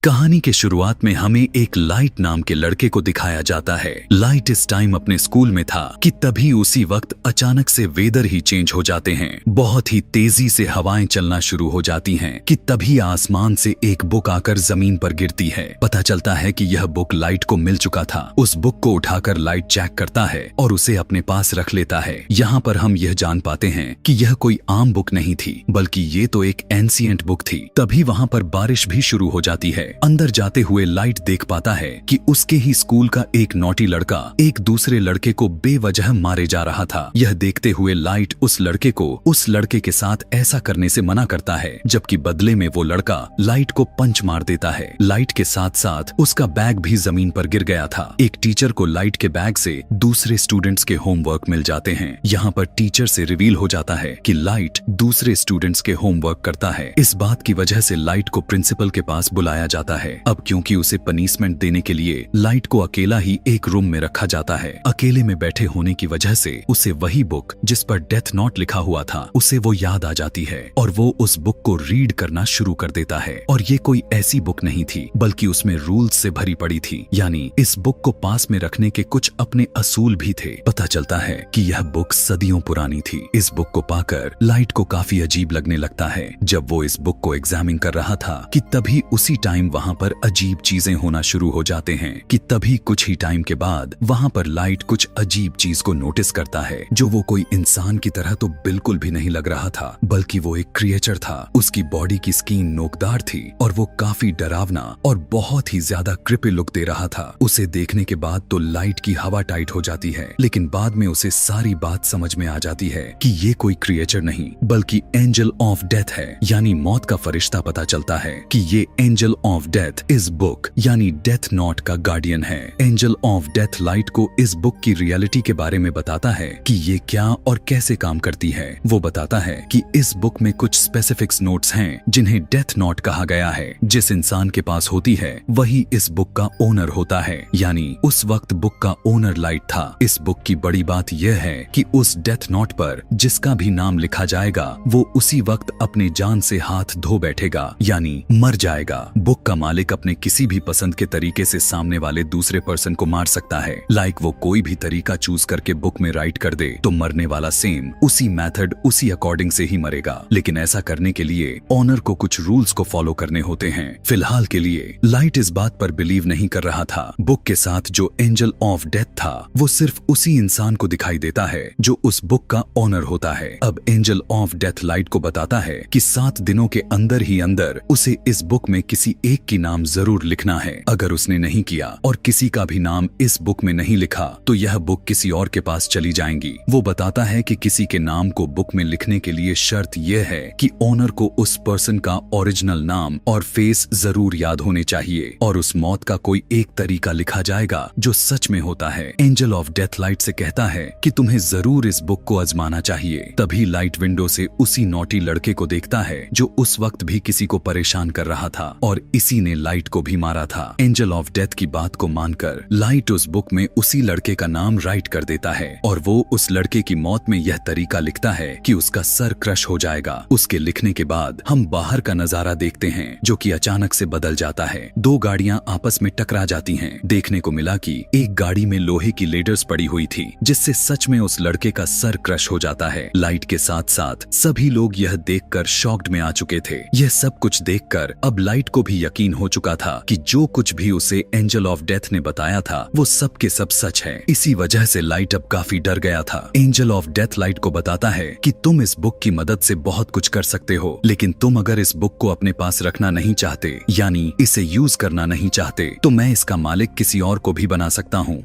कहानी के शुरुआत में हमें एक लाइट नाम के लड़के को दिखाया जाता है। लाइट इस टाइम अपने स्कूल में था कि तभी उसी वक्त अचानक से वेदर ही चेंज हो जाते हैं। बहुत ही तेजी से हवाएं चलना शुरू हो जाती हैं कि तभी आसमान से एक बुक आकर जमीन पर गिरती है। पता चलता है कि यह बुक लाइट को मिल चुका था। उस बुक को उठाकर लाइट चेक करता है और उसे अपने पास रख लेता है। यहाँ पर हम यह जान पाते हैं कि यह कोई आम बुक नहीं थी, बल्कि ये तो एक एंशिएंट बुक थी। तभी वहाँ पर बारिश भी शुरू हो जाती है। अंदर जाते हुए लाइट देख पाता है कि उसके ही स्कूल का एक नॉटी लड़का एक दूसरे लड़के को बेवजह मारे जा रहा था। यह देखते हुए लाइट उस लड़के को उस लड़के के साथ ऐसा करने से मना करता है, जबकि बदले में वो लड़का लाइट को पंच मार देता है। लाइट के साथ साथ उसका बैग भी जमीन पर गिर गया था। एक टीचर को लाइट के बैग से दूसरे स्टूडेंट्स के होमवर्क मिल जाते हैं। यहाँ पर टीचर से रिवील हो जाता है कि लाइट दूसरे स्टूडेंट्स के होमवर्क करता है। इस बात की वजह से लाइट को प्रिंसिपल के पास बुलाया जाता है। अब क्योंकि उसे पनिशमेंट देने के लिए लाइट को अकेला ही एक रूम में रखा जाता है। अकेले में बैठे होने की वजह से उसे वही बुक जिस पर डेथ नोट लिखा हुआ था उसे वो याद आ जाती है और वो उस बुक को रीड करना शुरू कर देता है। और ये कोई ऐसी बुक नहीं थी, बल्कि उसमें रूल्स से भरी पड़ी थी। यानी इस बुक को पास में रखने के कुछ अपने असूल भी थे। पता चलता है कि यह बुक सदियों पुरानी थी। इस बुक को पाकर लाइट को काफी अजीब लगने लगता है। जब वो इस बुक को एग्जामिन कर रहा था कि तभी उसी टाइम वहाँ पर अजीब चीजें होना शुरू हो जाते हैं कि तभी कुछ ही टाइम के बाद वहाँ पर लाइट कुछ अजीब चीज को नोटिस करता है, जो वो कोई इंसान की तरह तो बिल्कुल भी नहीं लग रहा था, बल्कि वो एक क्रिएचर था। उसकी बॉडी की स्किन नोकदार थी और वो काफी डरावना और बहुत ही ज्यादा क्रिपी लुक दे रहा था। उसे देखने के बाद तो लाइट की हवा टाइट हो जाती है, लेकिन बाद में उसे सारी बात समझ में आ जाती है कि ये कोई क्रिएचर नहीं, बल्कि एंजल ऑफ डेथ है, यानी मौत का फरिश्ता। पता चलता है कि ये एंजल ऑफ डेथ इस बुक यानी डेथ नोट का गार्डियन है। एंजल ऑफ डेथ लाइट को इस बुक की रियलिटी के बारे में बताता है कि ये क्या और कैसे काम करती है। वो बताता है कि इस बुक में कुछ स्पेसिफिक्स नोट्स हैं जिन्हें डेथ नोट कहा गया है। जिस इंसान के पास होती है वही इस बुक का ओनर होता है, यानी उस वक्त बुक का ओनर लाइट था। इस बुक की बड़ी बात यह है कि उस डेथ नोट पर जिसका भी नाम लिखा जाएगा वो उसी वक्त अपने जान से हाथ धो बैठेगा, यानी मर जाएगा। बुक का मालिक अपने किसी भी पसंद के तरीके से सामने वाले दूसरे पर्सन को मार सकता है। लाइक वो कोई भी तरीका चूज करके बुक में राइट कर दे तो मरने वाला सेम उसी मेथड उसी अकॉर्डिंग से ही मरेगा। लेकिन ऐसा करने के लिए ओनर को कुछ रूल्स को फॉलो करने होते हैं। फिलहाल के लिए लाइट इस बात पर बिलीव नहीं कर रहा था। बुक के साथ जो एंजल ऑफ डेथ था वो सिर्फ उसी इंसान को दिखाई देता है जो उस बुक का ओनर होता है। अब एंजल ऑफ डेथ लाइट को बताता है कि 7 दिनों के अंदर ही अंदर उसे इस बुक में किसी एक की नाम जरूर लिखना है। अगर उसने नहीं किया और किसी का भी नाम इस बुक में नहीं लिखा तो यह बुक किसी और के पास चली जाएंगी। वो बताता है कि किसी के नाम को बुक में लिखने के लिए शर्त यह है कि ओनर को उस पर्सन का ओरिजिनल नाम और फेस जरूर याद होने चाहिए और उस मौत का कोई एक तरीका लिखा जाएगा जो सच में होता है। एंजल ऑफ डेथ लाइट से कहता है कि तुम्हें जरूर इस बुक को आजमाना चाहिए। तभी लाइट विंडो से उसी नॉटी लड़के को देखता है जो उस वक्त भी किसी को परेशान कर रहा था और इसी ने लाइट को भी मारा था। एंजल ऑफ डेथ की बात को मानकर लाइट उस बुक में उसी लड़के का नाम राइट कर देता है और वो उस लड़के की मौत में यह तरीका लिखता है कि उसका सर क्रश हो जाएगा। उसके लिखने के बाद हम बाहर का नजारा देखते हैं जो कि अचानक से बदल जाता है। 2 गाड़ियां आपस में टकरा जाती हैं। देखने को मिला कि एक गाड़ी में लोहे की लेडर्स पड़ी हुई थी, जिससे सच में उस लड़के का सर क्रश हो जाता है। लाइट के साथ साथ सभी लोग यह देखकर शॉक्ड में आ चुके थे। यह सब कुछ देखकर अब लाइट को भी यकीन हो चुका था कि जो कुछ भी उसे एंजल ऑफ डेथ ने बताया था वो सब के सब सच है। इसी वजह से लाइट अब काफी डर गया था। एंजल ऑफ डेथ लाइट को बताता है कि तुम इस बुक की मदद से बहुत कुछ कर सकते हो, लेकिन तुम अगर इस बुक को अपने पास रखना नहीं चाहते, यानी इसे यूज करना नहीं चाहते, तो मैं इसका मालिक किसी और को भी बना सकता हूँ।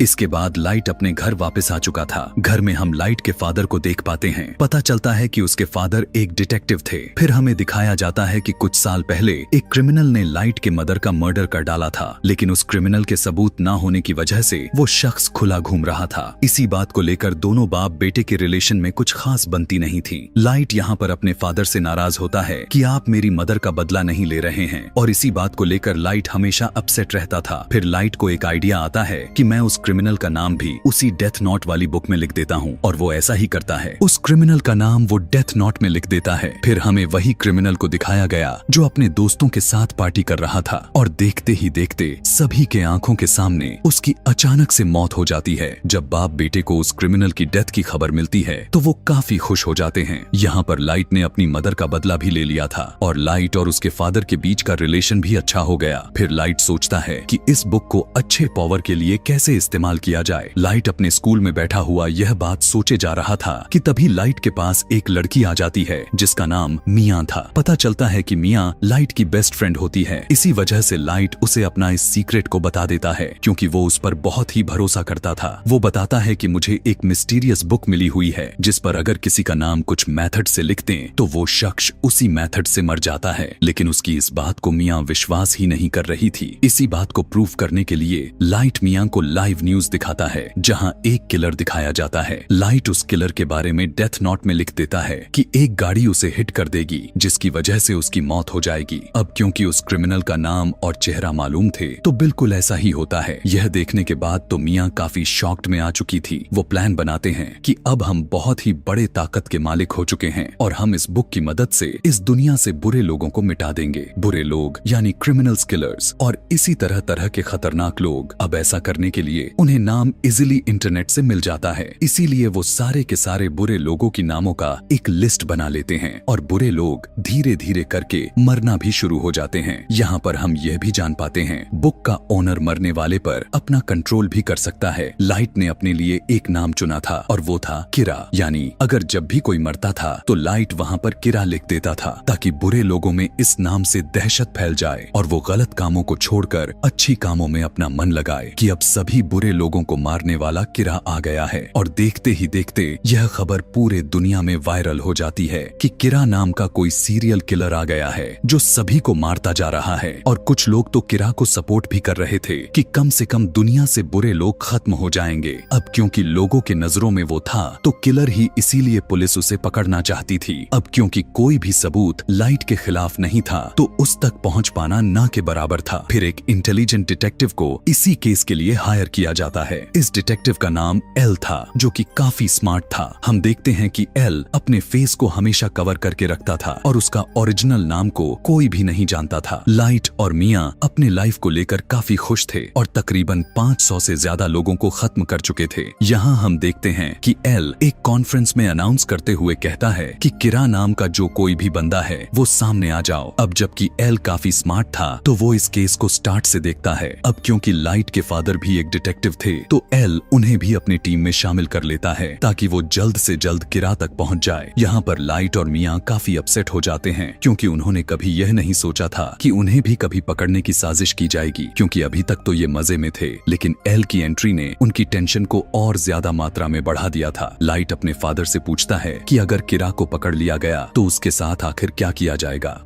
इसके बाद लाइट अपने घर वापस आ चुका था। घर में हम लाइट के फादर को देख पाते हैं। पता चलता है कि उसके फादर एक डिटेक्टिव थे। फिर हमें दिखाया जाता है कि कुछ साल पहले एक क्रिमिनल ने लाइट के मदर का मर्डर कर डाला था, लेकिन उस क्रिमिनल के सबूत ना होने की वजह से वो शख्स खुला घूम रहा था। इसी बात को लेकर दोनों बाप बेटे के रिलेशन में कुछ खास बनती नहीं थी। लाइट यहाँ पर अपने फादर से नाराज होता है कि आप मेरी मदर का बदला नहीं ले रहे हैं, और इसी बात को लेकर लाइट हमेशा अपसेट रहता था। फिर लाइट को एक आइडिया आता है कि मैं उस क्रिमिनल का नाम भी उसी डेथ नोट वाली बुक में लिख देता हूँ। और वो ऐसा ही करता है, उस क्रिमिनल का नाम वो डेथ नोट में लिख देता है। फिर हमें वही क्रिमिनल को दिखाया गया जो अपने दोस्तों के साथ पार्टी कर रहा था, और देखते ही देखते सभी के आंखों के सामने उसकी अचानक से मौत हो जाती है। जब बाप बेटे को उस क्रिमिनल की डेथ की खबर मिलती है तो वो काफी खुश हो जाते हैं। यहाँ पर लाइट ने अपनी मदर का बदला भी ले लिया था और लाइट और उसके फादर के बीच का रिलेशन भी अच्छा हो गया। फिर लाइट सोचता है कि इस बुक को अच्छे पावर के लिए कैसे इस्तेमाल किया जाए। लाइट अपने स्कूल में बैठा हुआ यह बात सोचे जा रहा था कि तभी लाइट के पास एक लड़की आ जाती है जिसका नाम मिया था। पता चलता है कि मिया लाइट की बेस्ट फ्रेंड होती है। इसी वजह से लाइट उसे अपना इस सीक्रेट को बता देता है क्योंकि वो उस पर बहुत ही भरोसा करता था। वो बताता है कि मुझे एक मिस्टीरियस बुक मिली हुई है जिस पर अगर किसी का नाम कुछ मेथड से लिख दें तो वो शख्स उसी मेथड से मर जाता है। लेकिन उसकी इस बात को मिया विश्वास ही नहीं कर रही थी। इसी बात को प्रूव करने के लिए लाइट मिया को लाइव न्यूज दिखाता है जहां एक किलर दिखाया जाता है। लाइट उस किलर के बारे में डेथ नोट में लिख देता है कि एक गाड़ी उसे हिट कर देगी जिसकी वजह से उसकी मौत हो जाएगी। अब क्योंकि उस क्रिमिनल का नाम और चेहरा मालूम थे तो बिल्कुल ऐसा ही होता है। यह देखने के बाद तो मिया काफी शॉक्ड में आ चुकी थी। वो प्लान बनाते हैं कि अब हम बहुत ही बड़े ताकत के मालिक हो चुके हैं और हम इस बुक की मदद से इस दुनिया से बुरे लोगों को मिटा देंगे। बुरे लोग यानी क्रिमिनल्स, किलर्स और इसी तरह तरह के खतरनाक लोग। अब ऐसा करने के लिए उन्हें नाम इजीली इंटरनेट से मिल जाता है, इसीलिए वो सारे के सारे बुरे लोगों की नामों का एक लिस्ट बना लेते हैं और बुरे लोग धीरे धीरे करके मरना भी शुरू हो जाते हैं। यहाँ पर हम यह भी जान पाते हैं बुक का ओनर मरने वाले पर अपना कंट्रोल भी कर सकता है। लाइट ने अपने लिए एक नाम चुना था और वो था किरा, यानी अगर जब भी कोई मरता था तो लाइट वहाँ पर किरा लिख देता था ताकि बुरे लोगों में इस नाम से दहशत फैल जाए और वो गलत कामों को छोड़कर अच्छी कामों में अपना मन लगाए कि अब सभी बुरे लोगों को मारने वाला किरा आ गया है। और देखते ही देखते यह खबर पूरे दुनिया में वायरल हो जाती है कि किरा नाम का कोई सीरियल किलर आ गया है जो सभी को मारता जा रहा है। और कुछ लोग तो किरा को सपोर्ट भी कर रहे थे कि कम से कम दुनिया से बुरे लोग खत्म हो जाएंगे। अब क्योंकि लोगों के नजरों में वो था तो किलर ही इसीलिए पुलिस उसे पकड़ना चाहती थी। अब क्योंकि कोई भी सबूत लाइट के खिलाफ नहीं था तो उस तक पहुंच पाना ना के बराबर था। फिर एक इंटेलिजेंट डिटेक्टिव को इसी केस के लिए हायर किया जाता है। इस डिटेक्टिव का नाम एल था जो कि काफी स्मार्ट था। हम देखते हैं कि एल अपने फेस को हमेशा कवर करके रखता था और उसका ओरिजिनल नाम को कोई भी नहीं जानता था। लाइट और मिया अपने लाइफ को लेकर काफी खुश थे और तकरीबन 500 से ज्यादा लोगों को खत्म कर चुके थे। यहाँ हम देखते हैं कि एल एक कॉन्फ्रेंस में अनाउंस करते हुए कहता है कि किरा नाम का जो कोई भी बंदा है वो सामने आ जाओ। अब जबकि एल काफी स्मार्ट था तो वो इस केस को स्टार्ट से देखता है। अब क्योंकि लाइट के फादर भी एक डिटेक्टिव थे तो एल उन्हें भी अपनी टीम में शामिल कर लेता है ताकि वो जल्द से जल्द किरा तक पहुंच जाए। यहाँ पर लाइट और मिया काफी अपसेट हो जाते हैं क्योंकि उन्होंने कभी यह नहीं सोचा था कि उन्हें भी कभी पकड़ने की साजिश की जाएगी, क्योंकि अभी तक तो ये मजे में थे। लेकिन एल की एंट्री ने उनकी टेंशन को और ज्यादा मात्रा में बढ़ा दिया था। लाइट अपने फादर से पूछता है कि अगर किरा को पकड़ लिया गया तो उसके साथ आखिर क्या किया जाएगा।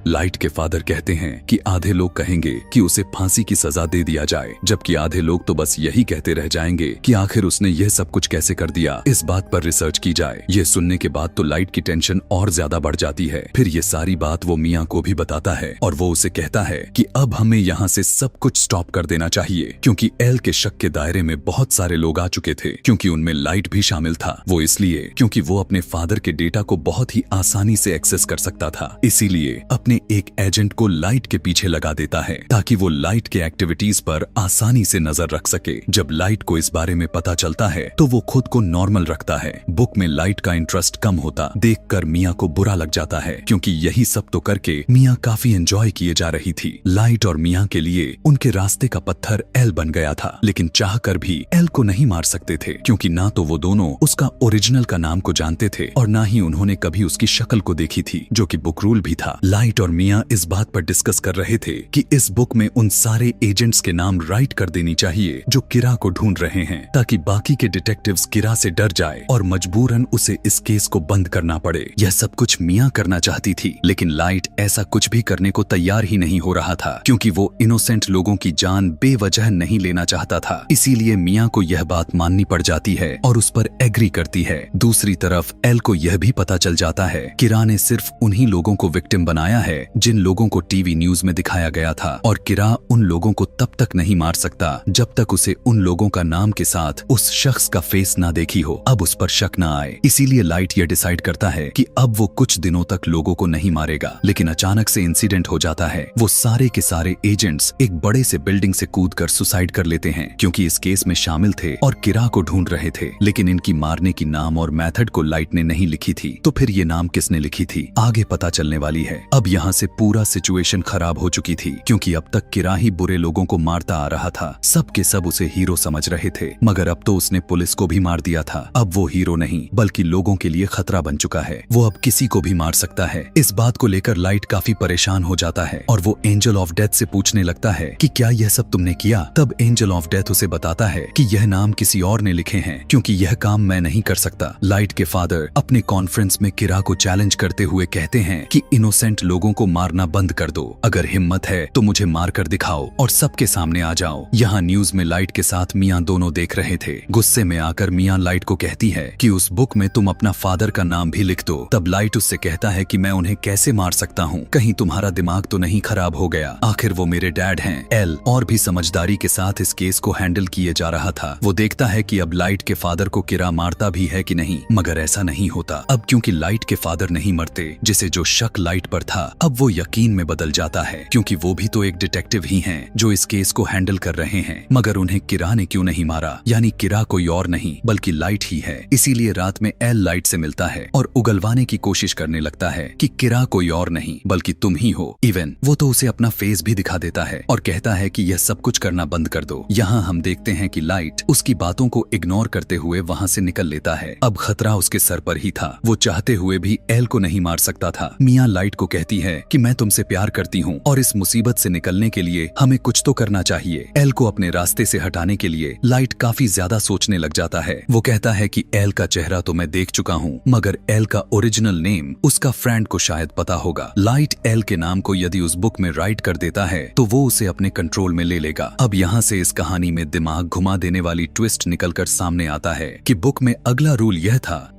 लाइट के फादर कहते हैं कि आधे लोग कहेंगे कि उसे फांसी की सजा दे दिया जाए, जबकि आधे लोग तो बस यही कहते रह जाएंगे कि आखिर उसने यह सब कुछ कैसे कर दिया, इस बात पर रिसर्च की जाए। ये सुनने के बाद तो लाइट की टेंशन और ज्यादा बढ़ जाती है। फिर ये सारी बात वो मिया को भी बताता है और वो उसे कहता है कि अब हमें यहाँ से सब कुछ स्टॉप कर देना चाहिए, क्योंकि एल के शक के दायरे में बहुत सारे लोग आ चुके थे। क्योंकि उनमें लाइट भी शामिल था। वो इसलिए क्योंकि वो अपने फादर के डेटा को बहुत ही आसानी से एक्सेस कर सकता था, इसीलिए अपने एक एजेंट को लाइट के पीछे लगा देता है ताकि वो लाइट के एक्टिविटीज पर आसानी से नजर रख सके। जब लाइट को इस बारे में पता चलता है तो वो खुद को नॉर्मल रखता है। बुक में लाइट का इंटरेस्ट कम होता देखकर मिया को बुरा लग जाता है, क्योंकि यही सब तो करके मिया काफी एंजॉय किए जा रही थी। लाइट और मिया के लिए उनके रास्ते का पत्थर एल बन गया था, लेकिन चाहकर भी एल को नहीं मार सकते थे, क्योंकि ना तो वो दोनों उसका ओरिजिनल का नाम को जानते थे और ना ही उन्होंने कभी उसकी शक्ल को देखी थी, जो कि बुक रूल भी था। लाइट और मिया इस बात पर डिस्कस कर रहे थे कि इस बुक में उन सारे एजेंट्स के नाम राइट कर देनी चाहिए जो किरा को ढूंढ रहे हैं, ताकि बाकी के डिटेक्टिव्स किरा से डर जाए और मजबूरन उसे इस केस को बंद करना पड़े। यह सब कुछ मिया करना चाहती थी, लेकिन लाइट ऐसा कुछ भी करने को तैयार ही नहीं हो रहा था, क्योंकि वो इनोसेंट लोगों की जान बेवजह नहीं लेना चाहता था। इसीलिए मिया को यह बात माननी पड़ जाती है और उस पर एग्री करती है। दूसरी तरफ एल को यह भी पता चल जाता है किरा ने सिर्फ उन्हीं लोगों को विक्टिम बनाया है है जिन लोगों को टीवी न्यूज में दिखाया गया था, और किरा उन लोगों को तब तक नहीं मार सकता जब तक उसे उन लोगों का नाम के साथ उस शख्स का फेस ना देखी हो, अब उस पर शक ना आए। इसीलिए लाइट यह डिसाइड करता है कि अब वो कुछ दिनों तक लोगों को नहीं मारेगा। लेकिन अचानक से इंसिडेंट हो जाता है। वो सारे के सारे एजेंट्स एक बड़े से बिल्डिंग से कूदकर सुसाइड कर लेते हैं क्योंकि इस केस में शामिल थे और किरा को ढूंढ रहे थे। लेकिन इनकी मारने की नाम और मेथड को लाइट ने नहीं लिखी थी, तो फिर ये नाम किसने लिखी थी आगे पता चलने वाली है। अब यहाँ से पूरा सिचुएशन खराब हो चुकी थी क्योंकि अब तक किरा ही बुरे लोगों को मारता आ रहा था। सब के सब उसे हीरो समझ रहे थे, मगर अब तो उसने पुलिस को भी मार दिया था। अब वो हीरो नहीं बल्कि लोगों के लिए खतरा बन चुका है। वो अब किसी को भी मार सकता है। इस बात को लेकर लाइट काफी परेशान हो जाता है और वो एंजल ऑफ डेथ से पूछने लगता है कि क्या यह सब तुमने किया। तब एंजल ऑफ डेथ उसे बताता है कि यह नाम किसी और ने लिखे हैं क्योंकि यह काम मैं नहीं कर सकता। लाइट के फादर अपने कॉन्फ्रेंस में किरा को चैलेंज करते हुए कहते हैं कि इनोसेंट लोगों को मारना बंद कर दो। अगर हिम्मत है तो मुझे मार कर दिखाओ और सबके सामने आ जाओ। यहाँ न्यूज में लाइट के साथ मियाँ दोनों देख रहे थे। गुस्से में आकर मियाँ लाइट को कहती है कि उस बुक में तुम अपना फादर का नाम भी लिख दो। तब लाइट उससे कहता है कि मैं उन्हें कैसे मार सकता हूँ, कहीं तुम्हारा दिमाग तो नहीं खराब हो गया, आखिर वो मेरे डैड हैं। एल और भी समझदारी के साथ इस केस को हैंडल किए जा रहा था। वो देखता है कि अब लाइट के फादर को किरा मारता भी है कि नहीं, मगर ऐसा नहीं होता। अब क्योंकि लाइट के फादर नहीं मरते, जिसे जो शक लाइट पर था अब वो यकीन में बदल जाता है क्योंकि वो भी तो एक डिटेक्टिव ही हैं जो इस केस को हैंडल कर रहे हैं। मगर उन्हें किरा ने क्यों नहीं मारा, यानी किरा कोई और नहीं बल्कि लाइट ही है। इसीलिए रात में एल लाइट से मिलता है और उगलवाने की कोशिश करने लगता है कि किरा कोई और नहीं बल्कि तुम ही हो। इवन वो तो उसे अपना फेस भी दिखा देता है और कहता है कि यह सब कुछ करना बंद कर दो। यहाँ हम देखते हैं कि लाइट उसकी बातों को इग्नोर करते हुए वहाँ से निकल लेता है। अब खतरा उसके सर पर ही था। वो चाहते हुए भी एल को नहीं मार सकता था। मियाँ लाइट को कहती है कि मैं तुमसे प्यार करती हूँ और इस मुसीबत से निकलने के लिए हमें कुछ तो करना चाहिए। एल को अपने रास्ते से हटाने के लिए लाइट काफी ज्यादा सोचने लग जाता है। वो कहता है कि एल का चेहरा तो मैं देख चुका हूँ, मगर एल का ओरिजिनल नेम उसका फ्रेंड को शायद पता होगा। लाइट एल के नाम को यदि उस बुक में राइट कर देता है तो वो उसे अपने कंट्रोल में ले लेगा। अब यहाँ से इस कहानी में दिमाग घुमा देने वाली ट्विस्ट निकलकर सामने आता है कि बुक में अगला रूल यह था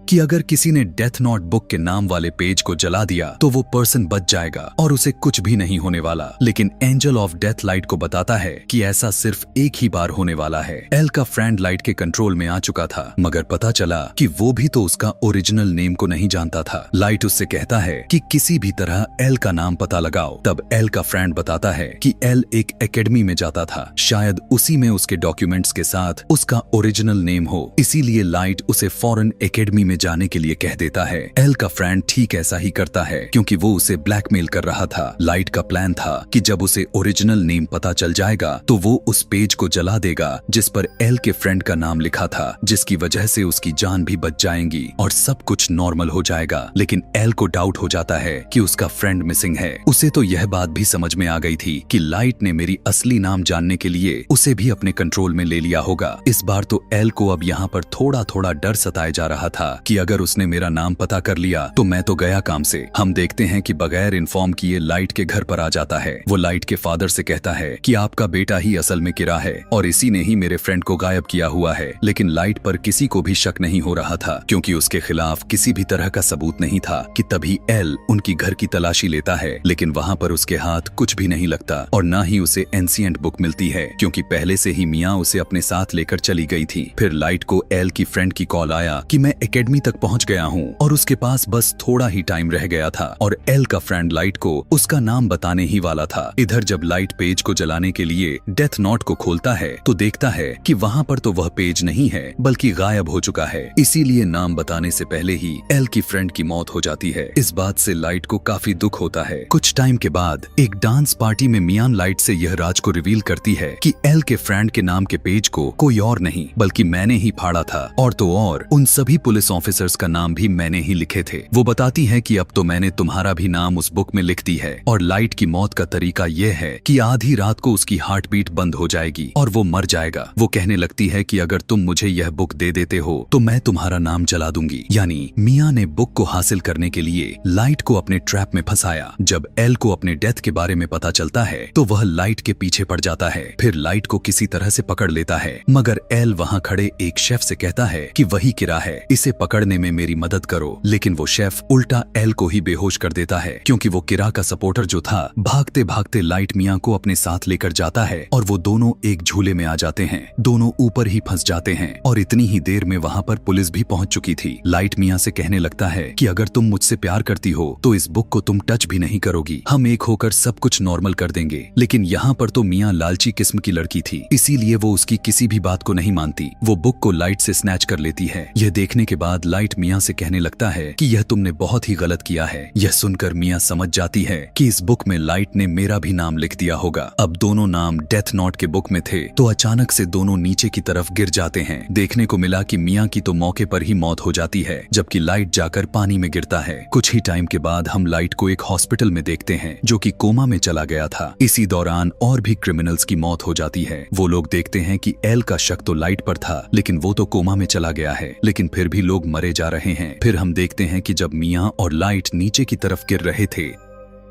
कि अगर किसी ने डेथ नोट बुक के नाम वाले पेज को जला दिया तो वो पर्सन बच जाएगा और उसे कुछ भी नहीं होने वाला। लेकिन एंजल ऑफ डेथ लाइट को बताता है कि ऐसा सिर्फ एक ही बार होने वाला है। एल का फ्रेंड लाइट के कंट्रोल में आ चुका था, मगर पता चला कि वो भी तो उसका ओरिजिनल नेम को नहीं जानता था। लाइट उससे कहता है कि किसी भी तरह एल का नाम पता लगाओ। तब एल का फ्रेंड बताता है कि एल एक एकेडमी में जाता था, शायद उसी में उसके डॉक्यूमेंट्स के साथ उसका ओरिजिनल नेम हो। इसीलिए लाइट उसे फॉरेन एकेडमी जाने के लिए कह देता है। एल का फ्रेंड ठीक ऐसा ही करता है क्योंकि वो उसे ब्लैकमेल कर रहा था। लाइट का प्लान था कि जब उसे ओरिजिनल नेम पता चल जाएगा तो वो उस पेज को जला देगा जिस पर एल के फ्रेंड का नाम लिखा था, जिसकी वजह से उसकी जान भी बच जाएगी और सब कुछ नॉर्मल हो जाएगा। लेकिन एल को डाउट हो जाता है कि उसका फ्रेंड मिसिंग है। उसे तो यह बात भी समझ में आ गई थी कि लाइट ने मेरी असली नाम जानने के लिए उसे भी अपने कंट्रोल में ले लिया होगा। इस बार तो एल को अब यहाँ पर थोड़ा थोड़ा डर सताए जा रहा था कि अगर उसने मेरा नाम पता कर लिया तो मैं तो गया काम से। हम देखते हैं कि बगैर इन्फॉर्म किए लाइट के घर पर आ जाता है। वो लाइट के फादर से कहता है कि आपका बेटा ही असल में किरा है और इसी ने ही मेरे फ्रेंड को गायब किया हुआ है। लेकिन लाइट पर किसी को भी शक नहीं हो रहा था क्योंकि उसके खिलाफ किसी भी तरह का सबूत नहीं था। कि तभी एल उनकी घर की तलाशी लेता है, लेकिन वहाँ पर उसके हाथ कुछ भी नहीं लगता और न ही उसे एंशिएंट बुक मिलती है क्योंकि पहले से ही मियाँ उसे अपने साथ लेकर चली गई थी। फिर लाइट को एल की फ्रेंड की कॉल आया कि मैं एकेडमी तक पहुंच गया हूं और उसके पास बस थोड़ा ही टाइम रह गया था और एल का फ्रेंड लाइट को उसका नाम बताने ही वाला था। इधर जब लाइट पेज को जलाने के लिए डेथ नोट को खोलता है तो देखता है कि वहाँ पर तो वह पेज नहीं है बल्कि गायब हो चुका है। इसीलिए नाम बताने से पहले ही एल की फ्रेंड की मौत हो जाती है। इस बात से लाइट को काफी दुख होता है। कुछ टाइम के बाद एक डांस पार्टी में मियान लाइट से यह राज को रिवील करती है कि एल के फ्रेंड के नाम के पेज को कोई और नहीं बल्कि मैंने ही फाड़ा था और तो और उन सभी पुलिस ऑफिसर्स का नाम भी मैंने ही लिखे थे। वो बताती है कि अब तो मैंने तुम्हारा भी नाम उस बुक में लिख दी है और लाइट की मौत का तरीका यह है कि आधी रात को उसकी हार्ट बीट बंद हो जाएगी और वो मर जाएगा। वो कहने लगती है कि अगर तुम मुझे यह बुक दे देते हो तो मैं तुम्हारा नाम जला दूंगी। यानी मियाँ ने बुक को हासिल करने के लिए लाइट को अपने ट्रैप में फंसाया। जब एल को अपने डेथ के बारे में पता चलता है तो वह लाइट के पीछे पड़ जाता है। फिर लाइट को किसी तरह से पकड़ लेता है, मगर एल वहाँ खड़े एक शेफ से कहता है कि वही किरा है, इसे पकड़ पकड़ने में मेरी मदद करो। लेकिन वो शेफ उल्टा एल को ही बेहोश कर देता है, क्योंकि वो किरा का सपोर्टर जो था भागते भागते लाइट मियां को अपने साथ लेकर जाता है और वो दोनों एक झूले में आ जाते हैं। दोनों ऊपर ही फंस जाते हैं और इतनी ही देर में वहाँ पर पुलिस भी पहुंच चुकी थी। लाइट मियां से कहने लगता है कि अगर तुम मुझसे प्यार करती हो तो इस बुक को तुम टच भी नहीं करोगी, हम एक होकर सब कुछ नॉर्मल कर देंगे। लेकिन यहाँ पर तो मियां लालची किस्म की लड़की थी, इसीलिए वो उसकी किसी भी बात को नहीं मानती। वो बुक को लाइट से स्नैच कर लेती है। यह देखने के बाद लाइट मियां से कहने लगता है कि यह तुमने बहुत ही गलत किया है। यह सुनकर मियां समझ जाती है कि इस बुक में लाइट ने मेरा भी नाम लिख दिया होगा। अब दोनों नाम डेथ नोट के बुक में थे तो अचानक से दोनों नीचे की तरफ गिर जाते हैं। देखने को मिला कि मियां की तो मौके पर ही मौत हो जाती है, जबकि लाइट जाकर पानी में गिरता है। कुछ ही टाइम के बाद हम लाइट को एक हॉस्पिटल में देखते हैं जो कि कोमा में चला गया था। इसी दौरान और भी क्रिमिनल्स की मौत हो जाती है। वो लोग देखते हैं कि एल का शक तो लाइट पर था, लेकिन वो तो कोमा में चला गया है, लेकिन फिर भी लोग मरे जा रहे हैं। फिर हम देखते हैं कि जब मियां और लाइट नीचे की तरफ गिर रहे थे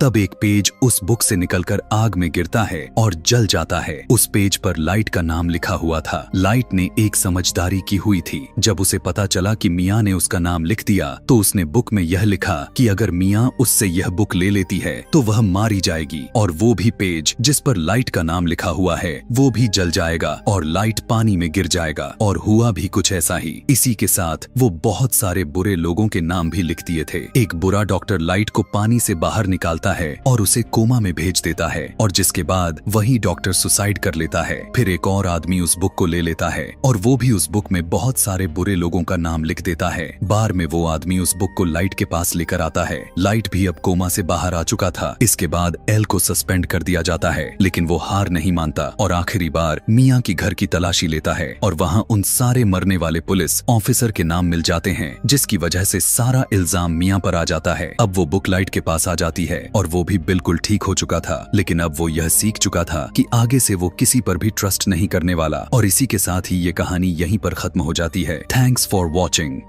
तब एक पेज उस बुक से निकलकर आग में गिरता है और जल जाता है। उस पेज पर लाइट का नाम लिखा हुआ था। लाइट ने एक समझदारी की हुई थी। जब उसे पता चला कि मियां ने उसका नाम लिख दिया तो उसने बुक में यह लिखा कि अगर मियां उससे यह बुक ले लेती है तो वह मारी जाएगी, और वो भी पेज जिस पर लाइट का नाम लिखा हुआ है वो भी जल जाएगा और लाइट पानी में गिर जाएगा। और हुआ भी कुछ ऐसा ही। इसी के साथ वो बहुत सारे बुरे लोगों के नाम भी लिख दिए थे। एक बुरा डॉक्टर लाइट को पानी से बाहर निकालता है और उसे कोमा में भेज देता है, और जिसके बाद वही डॉक्टर सुसाइड कर लेता है। फिर एक और आदमी उस बुक को ले लेता है और वो भी उस बुक में बहुत सारे बुरे लोगों का नाम लिख देता है। बार में वो आदमी उस बुक को लाइट के पास लेकर आता है। लाइट भी अब कोमा से बाहर आ चुका था। इसके बाद एल को सस्पेंड कर दिया जाता है, लेकिन वो हार नहीं मानता और आखिरी बार मियां की घर की तलाशी लेता है और वहाँ उन सारे मरने वाले पुलिस ऑफिसर के नाम मिल जाते हैं, जिसकी वजह से सारा इल्जाम मियां पर आ जाता है। अब वो बुक लाइट के पास आ जाती है और वो भी बिल्कुल ठीक हो चुका था, लेकिन अब वो यह सीख चुका था कि आगे से वो किसी पर भी ट्रस्ट नहीं करने वाला। और इसी के साथ ही ये कहानी यहीं पर खत्म हो जाती है। Thanks for watching.